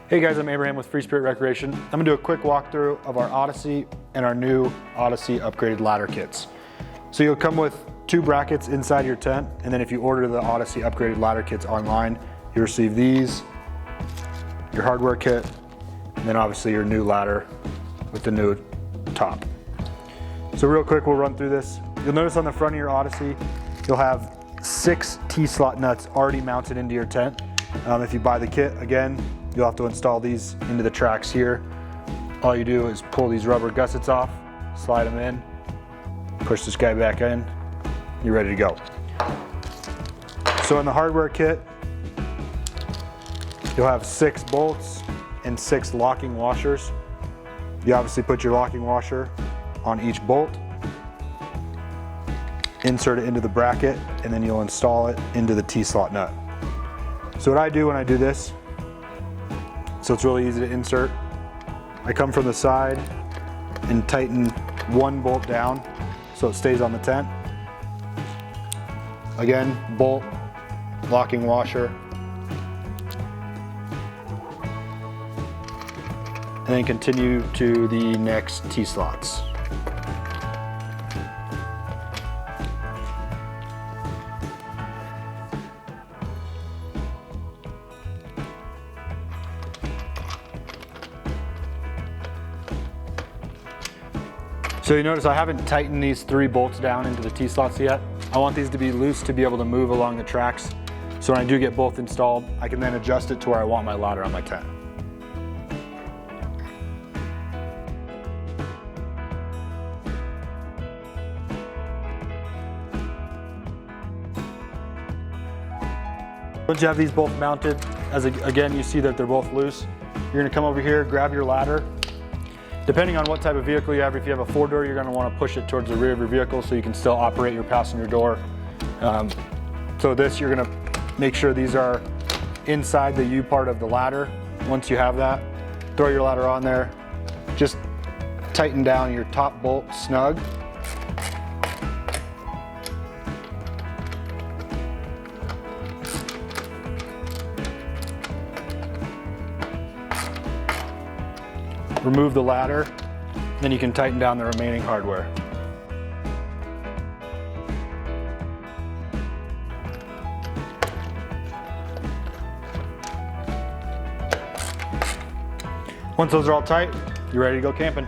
Hey guys, I'm Abraham with Freespirit Recreation. I'm gonna do a quick walkthrough of our Odyssey and our new Odyssey upgraded ladder kits. So you'll come with 2 brackets inside your tent, and then if you order the Odyssey upgraded ladder kits online, you receive these, your hardware kit, and then obviously your new ladder with the new top. So real quick, we'll run through this. You'll notice on the front of your Odyssey, you'll have 6 T-slot nuts already mounted into your tent. If you buy the kit, again, you'll have to install these into the tracks here. All you do is pull these rubber gussets off, slide them in, push this guy back in, you're ready to go. So in the hardware kit, you'll have 6 bolts and 6 locking washers. You obviously put your locking washer on each bolt, insert it into the bracket, and then you'll install it into the T-slot nut. So what I do when I do this, so it's really easy to insert, I come from the side and tighten 1 bolt down so it stays on the tent. Again, bolt, locking washer, and then continue to the next T-slots. So you notice I haven't tightened these 3 bolts down into the T-slots yet. I want these to be loose to be able to move along the tracks. So when I do get both installed, I can then adjust it to where I want my ladder on my tent. Once you have these both mounted, again, you see that they're both loose. You're gonna come over here, grab your ladder. Depending on what type of vehicle you have, if you have a 4-door, you're gonna wanna push it towards the rear of your vehicle so you can still operate your passenger door. So this, you're gonna make sure these are inside the U part of the ladder. Once you have that, throw your ladder on there. Just tighten down your top bolt snug. Remove the ladder, then you can tighten down the remaining hardware. Once those are all tight, you're ready to go camping.